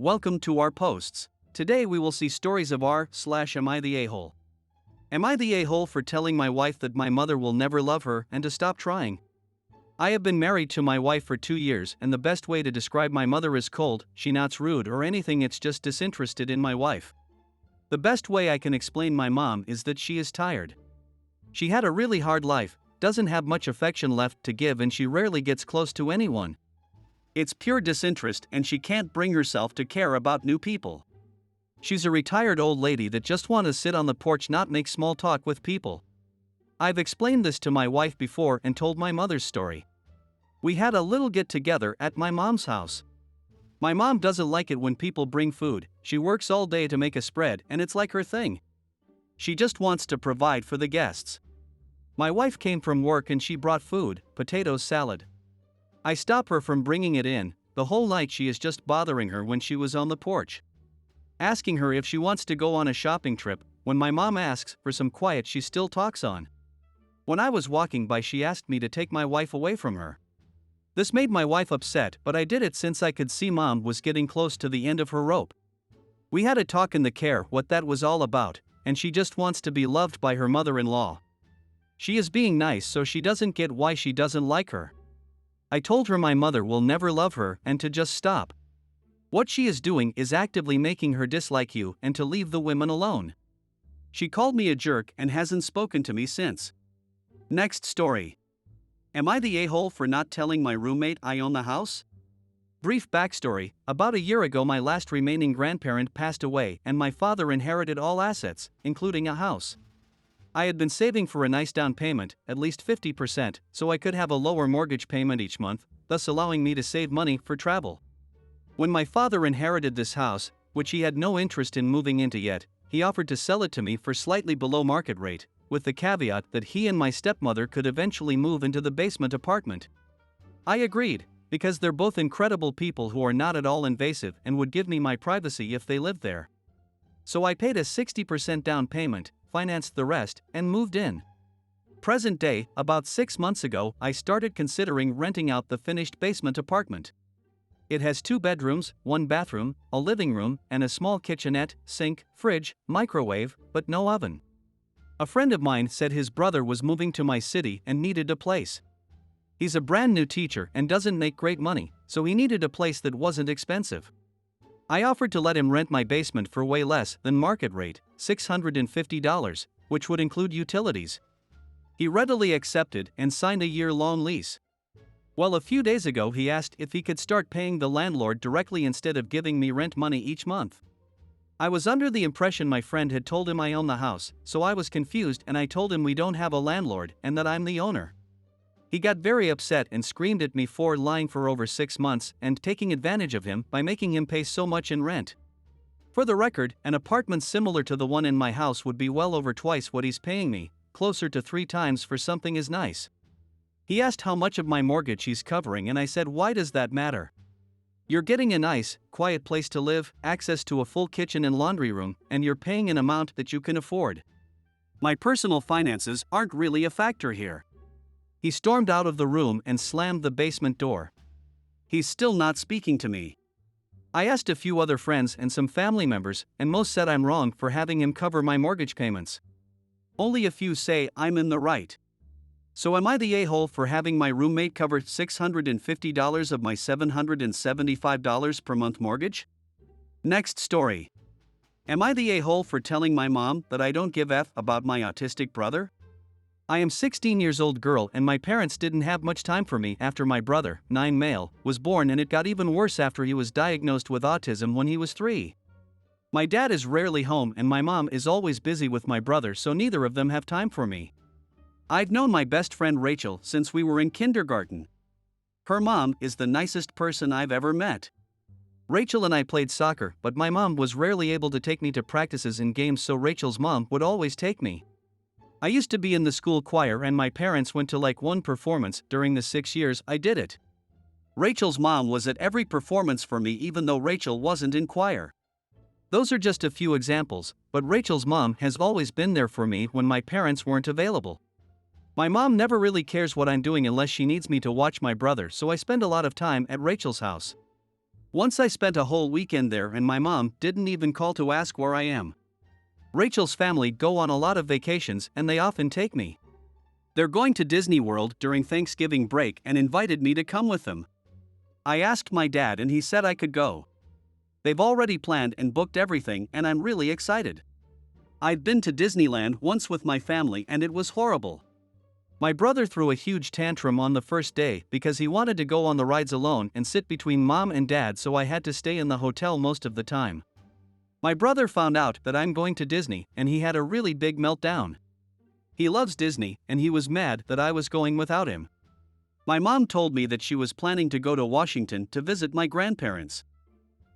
Welcome to our posts. Today we will see stories of am I the a-hole? Am I the a-hole for telling my wife that my mother will never love her and to stop trying? I have been married to my wife for 2 years, and the best way to describe my mother is cold, she not's rude or anything, it's just disinterested in my wife. The best way I can explain my mom is that she is tired. She had a really hard life, doesn't have much affection left to give, and she rarely gets close to anyone. It's pure disinterest, and she can't bring herself to care about new people. She's a retired old lady that just wants to sit on the porch, not make small talk with people. I've explained this to my wife before and told my mother's story. We had a little get together at my mom's house. My mom doesn't like it when people bring food, she works all day to make a spread and it's like her thing. She just wants to provide for the guests. My wife came from work and she brought food, potatoes, salad. I stop her from bringing it in. The whole night she is just bothering her when she was on the porch, asking her if she wants to go on a shopping trip. When my mom asks for some quiet, she still talks on. When I was walking by, she asked me to take my wife away from her. This made my wife upset, but I did it since I could see mom was getting close to the end of her rope. We had a talk in the car what that was all about, and she just wants to be loved by her mother-in-law. She is being nice, so she doesn't get why she doesn't like her. I told her my mother will never love her and to just stop. What she is doing is actively making her dislike you and to leave the women alone. She called me a jerk and hasn't spoken to me since. Next story. Am I the a-hole for not telling my roommate I own the house? Brief backstory: about a year ago my last remaining grandparent passed away and my father inherited all assets, including a house. I had been saving for a nice down payment, at least 50%, so I could have a lower mortgage payment each month, thus allowing me to save money for travel. When my father inherited this house, which he had no interest in moving into yet, he offered to sell it to me for slightly below market rate, with the caveat that he and my stepmother could eventually move into the basement apartment. I agreed, because they're both incredible people who are not at all invasive and would give me my privacy if they lived there. So I paid a 60% down payment, financed the rest, and moved in. Present day, about 6 months ago, I started considering renting out the finished basement apartment. It has 2 bedrooms, 1 bathroom, a living room, and a small kitchenette, sink, fridge, microwave, but no oven. A friend of mine said his brother was moving to my city and needed a place. He's a brand new teacher and doesn't make great money, so he needed a place that wasn't expensive. I offered to let him rent my basement for way less than market rate, $650, which would include utilities. He readily accepted and signed a year-long lease. Well, a few days ago he asked if he could start paying the landlord directly instead of giving me rent money each month. I was under the impression my friend had told him I own the house, so I was confused and I told him we don't have a landlord and that I'm the owner. He got very upset and screamed at me for lying for over 6 months and taking advantage of him by making him pay so much in rent. For the record, an apartment similar to the one in my house would be well over twice what he's paying me, closer to 3 times for something as nice. He asked how much of my mortgage he's covering and I said, why does that matter? You're getting a nice, quiet place to live, access to a full kitchen and laundry room, and you're paying an amount that you can afford. My personal finances aren't really a factor here. He stormed out of the room and slammed the basement door. He's still not speaking to me. I asked a few other friends and some family members, and most said I'm wrong for having him cover my mortgage payments. Only a few say I'm in the right. So am I the a-hole for having my roommate cover $650 of my $775 per month mortgage? Next story. Am I the a-hole for telling my mom that I don't give F about my autistic brother? I am 16 years old girl and my parents didn't have much time for me after my brother, 9 male, was born, and it got even worse after he was diagnosed with autism when he was 3. My dad is rarely home and my mom is always busy with my brother, so neither of them have time for me. I've known my best friend Rachel since we were in kindergarten. Her mom is the nicest person I've ever met. Rachel and I played soccer, but my mom was rarely able to take me to practices and games, so Rachel's mom would always take me. I used to be in the school choir and my parents went to like 1 performance during the 6 years I did it. Rachel's mom was at every performance for me even though Rachel wasn't in choir. Those are just a few examples, but Rachel's mom has always been there for me when my parents weren't available. My mom never really cares what I'm doing unless she needs me to watch my brother, so I spend a lot of time at Rachel's house. Once I spent a whole weekend there and my mom didn't even call to ask where I am. Rachel's family go on a lot of vacations and they often take me. They're going to Disney World during Thanksgiving break and invited me to come with them. I asked my dad and he said I could go. They've already planned and booked everything and I'm really excited. I'd been to Disneyland once with my family and it was horrible. My brother threw a huge tantrum on the first day because he wanted to go on the rides alone and sit between mom and dad, so I had to stay in the hotel most of the time. My brother found out that I'm going to Disney and he had a really big meltdown. He loves Disney and he was mad that I was going without him. My mom told me that she was planning to go to Washington to visit my grandparents.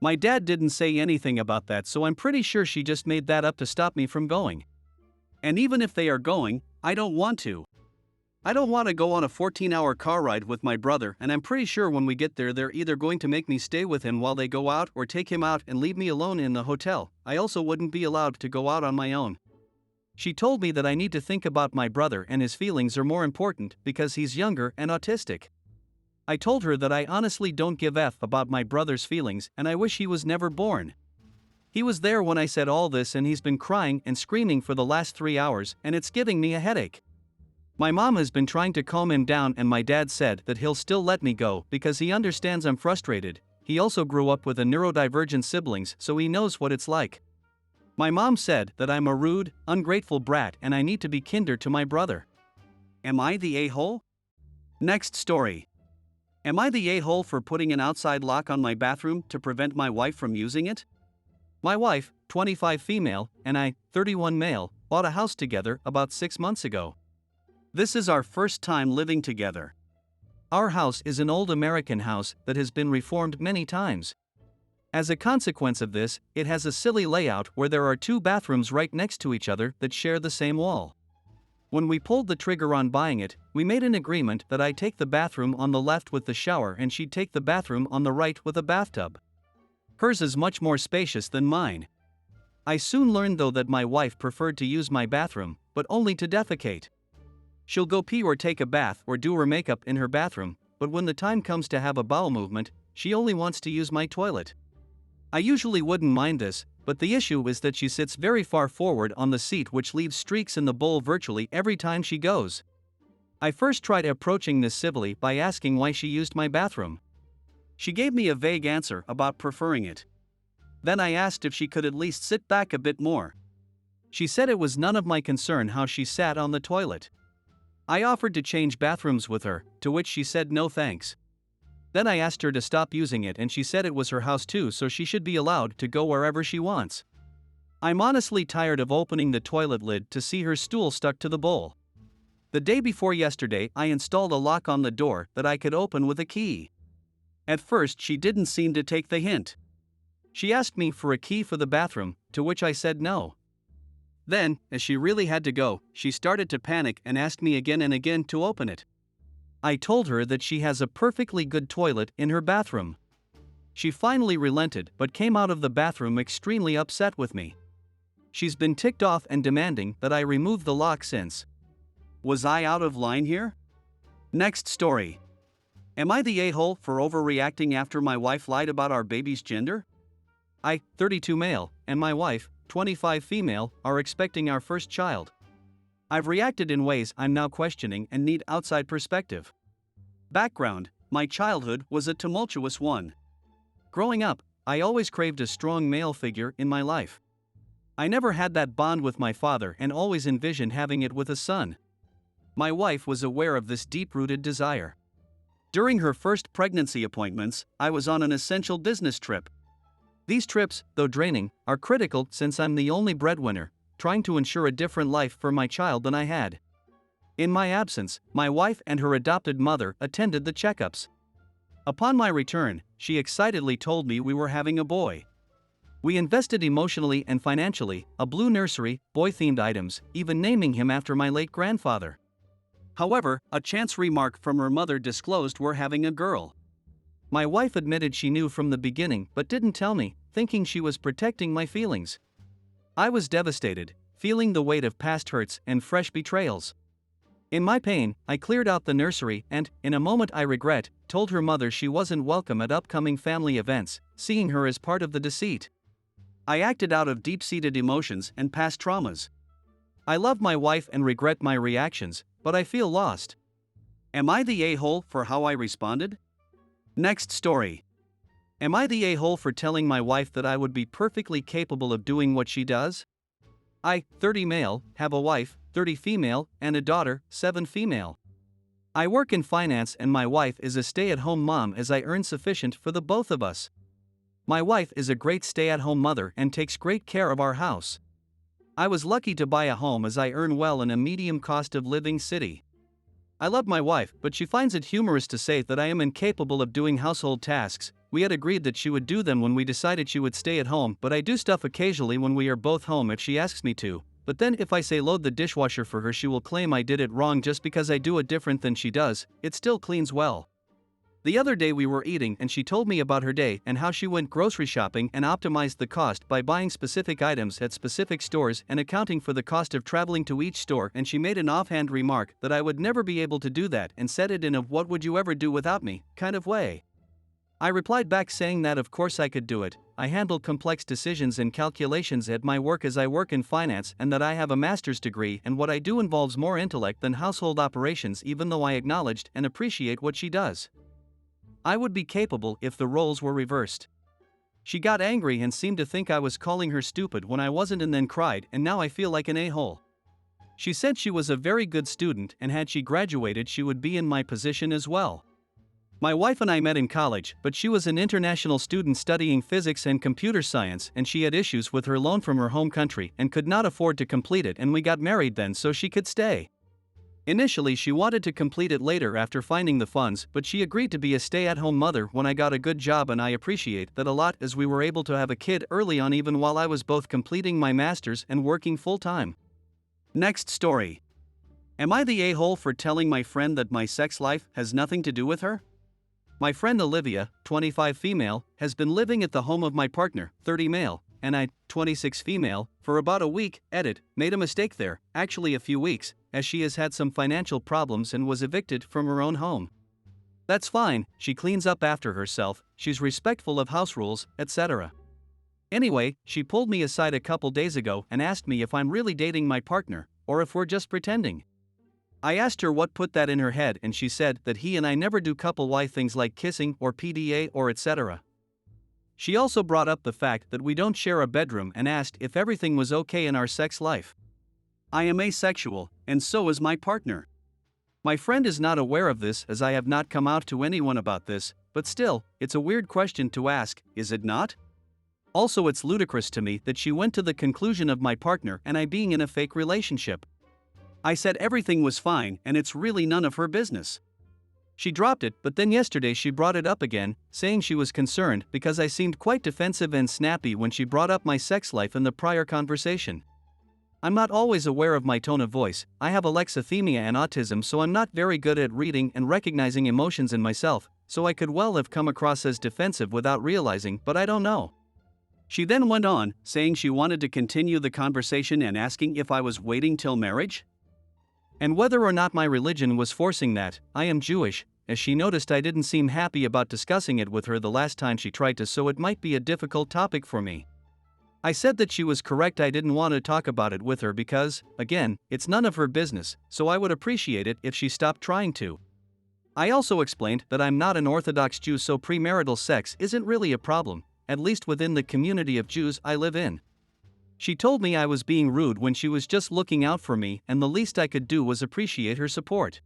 My dad didn't say anything about that, so I'm pretty sure she just made that up to stop me from going. And even if they are going, I don't want to. I don't want to go on a 14-hour car ride with my brother, and I'm pretty sure when we get there they're either going to make me stay with him while they go out or take him out and leave me alone in the hotel. I also wouldn't be allowed to go out on my own. She told me that I need to think about my brother and his feelings are more important because he's younger and autistic. I told her that I honestly don't give a f about my brother's feelings and I wish he was never born. He was there when I said all this and he's been crying and screaming for the last 3 hours and it's giving me a headache. My mom has been trying to calm him down and my dad said that he'll still let me go because he understands I'm frustrated. He also grew up with a neurodivergent siblings, so he knows what it's like. My mom said that I'm a rude, ungrateful brat and I need to be kinder to my brother. Am I the a-hole? Next story. Am I the a-hole for putting an outside lock on my bathroom to prevent my wife from using it? My wife, 25 female, and I, 31 male, bought a house together about 6 months ago. This is our first time living together. Our house is an old American house that has been reformed many times. As a consequence of this, it has a silly layout where there are 2 bathrooms right next to each other that share the same wall. When we pulled the trigger on buying it, we made an agreement that I'd take the bathroom on the left with the shower and she'd take the bathroom on the right with a bathtub. Hers is much more spacious than mine. I soon learned though that my wife preferred to use my bathroom, but only to defecate. She'll go pee or take a bath or do her makeup in her bathroom, but when the time comes to have a bowel movement, she only wants to use my toilet. I usually wouldn't mind this, but the issue is that she sits very far forward on the seat, which leaves streaks in the bowl virtually every time she goes. I first tried approaching this civilly by asking why she used my bathroom. She gave me a vague answer about preferring it. Then I asked if she could at least sit back a bit more. She said it was none of my concern how she sat on the toilet. I offered to change bathrooms with her, to which she said no thanks. Then I asked her to stop using it and she said it was her house too, so she should be allowed to go wherever she wants. I'm honestly tired of opening the toilet lid to see her stool stuck to the bowl. The day before yesterday I installed a lock on the door that I could open with a key. At first she didn't seem to take the hint. She asked me for a key for the bathroom, to which I said no. Then, as she really had to go, she started to panic and asked me again and again to open it. I told her that she has a perfectly good toilet in her bathroom. She finally relented but came out of the bathroom extremely upset with me. She's been ticked off and demanding that I remove the lock since. Was I out of line here? Next story. Am I the a-hole for overreacting after my wife lied about our baby's gender? I, 32 male, and my wife, 25 female, are expecting our first child. I've reacted in ways I'm now questioning and need outside perspective. Background: my childhood was a tumultuous one. Growing up, I always craved a strong male figure in my life. I never had that bond with my father and always envisioned having it with a son. My wife was aware of this deep-rooted desire. During her first pregnancy appointments, I was on an essential business trip. These trips, though draining, are critical since I'm the only breadwinner, trying to ensure a different life for my child than I had. In my absence, my wife and her adopted mother attended the checkups. Upon my return, she excitedly told me we were having a boy. We invested emotionally and financially, a blue nursery, boy-themed items, even naming him after my late grandfather. However, a chance remark from her mother disclosed we're having a girl. My wife admitted she knew from the beginning but didn't tell me, thinking she was protecting my feelings. I was devastated, feeling the weight of past hurts and fresh betrayals. In my pain, I cleared out the nursery and, in a moment I regret, told her mother she wasn't welcome at upcoming family events, seeing her as part of the deceit. I acted out of deep-seated emotions and past traumas. I love my wife and regret my reactions, but I feel lost. Am I the a-hole for how I responded? Next story. Am I the a-hole for telling my wife that I would be perfectly capable of doing what she does? I, 30 male, have a wife, 30 female, and a daughter, 7 female. I work in finance and my wife is a stay-at-home mom as I earn sufficient for the both of us. My wife is a great stay-at-home mother and takes great care of our house. I was lucky to buy a home as I earn well in a medium cost of living city. I love my wife, but she finds it humorous to say that I am incapable of doing household tasks. We had agreed that she would do them when we decided she would stay at home, but I do stuff occasionally when we are both home if she asks me to. But then if I say load the dishwasher for her, she will claim I did it wrong just because I do it different than she does. It still cleans well. The other day we were eating and she told me about her day and how she went grocery shopping and optimized the cost by buying specific items at specific stores and accounting for the cost of traveling to each store, and she made an offhand remark that I would never be able to do that and said it in a "what would you ever do without me" kind of way. I replied back saying that of course I could do it. I handle complex decisions and calculations at my work as I work in finance, and that I have a master's degree and what I do involves more intellect than household operations, even though I acknowledged and appreciate what she does. I would be capable if the roles were reversed. She got angry and seemed to think I was calling her stupid when I wasn't, and then cried, and now I feel like an a-hole. She said she was a very good student and had she graduated she would be in my position as well. My wife and I met in college, but she was an international student studying physics and computer science, and she had issues with her loan from her home country and could not afford to complete it, and we got married then so she could stay. Initially she wanted to complete it later after finding the funds, but she agreed to be a stay-at-home mother when I got a good job, and I appreciate that a lot as we were able to have a kid early on even while I was both completing my master's and working full-time. Next story. Am I the a-hole for telling my friend that my sex life has nothing to do with her? My friend Olivia, 25 female, has been living at the home of my partner, 30 male, and I, 26 female, for about a week. Made a mistake there, actually a few weeks, as she has had some financial problems and was evicted from her own home. That's fine, she cleans up after herself, she's respectful of house rules, etc. Anyway, she pulled me aside a couple days ago and asked me if I'm really dating my partner, or if we're just pretending. I asked her what put that in her head, and she said that he and I never do couple-Y things like kissing or PDA or etc. She also brought up the fact that we don't share a bedroom and asked if everything was okay in our sex life. I am asexual, and so is my partner. My friend is not aware of this as I have not come out to anyone about this, but still, it's a weird question to ask, is it not? Also, it's ludicrous to me that she went to the conclusion of my partner and I being in a fake relationship. I said everything was fine and it's really none of her business. She dropped it, but then yesterday she brought it up again, saying she was concerned because I seemed quite defensive and snappy when she brought up my sex life in the prior conversation. I'm not always aware of my tone of voice. I have alexithymia and autism, so I'm not very good at reading and recognizing emotions in myself, so I could well have come across as defensive without realizing, but I don't know. She then went on, saying she wanted to continue the conversation and asking if I was waiting till marriage? And whether or not my religion was forcing that. I am Jewish, as she noticed I didn't seem happy about discussing it with her the last time she tried to, so it might be a difficult topic for me. I said that she was correct, I didn't want to talk about it with her because, again, it's none of her business, so I would appreciate it if she stopped trying to. I also explained that I'm not an Orthodox Jew, so premarital sex isn't really a problem, at least within the community of Jews I live in. She told me I was being rude when she was just looking out for me, and the least I could do was appreciate her support.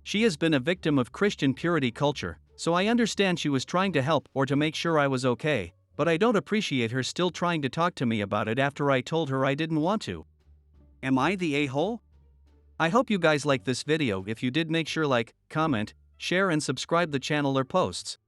She has been a victim of Christian purity culture, so I understand she was trying to help or to make sure I was okay, but I don't appreciate her still trying to talk to me about it after I told her I didn't want to. Am I the a-hole? I hope you guys like this video. If you did, make sure like, comment, share and subscribe the channel or posts.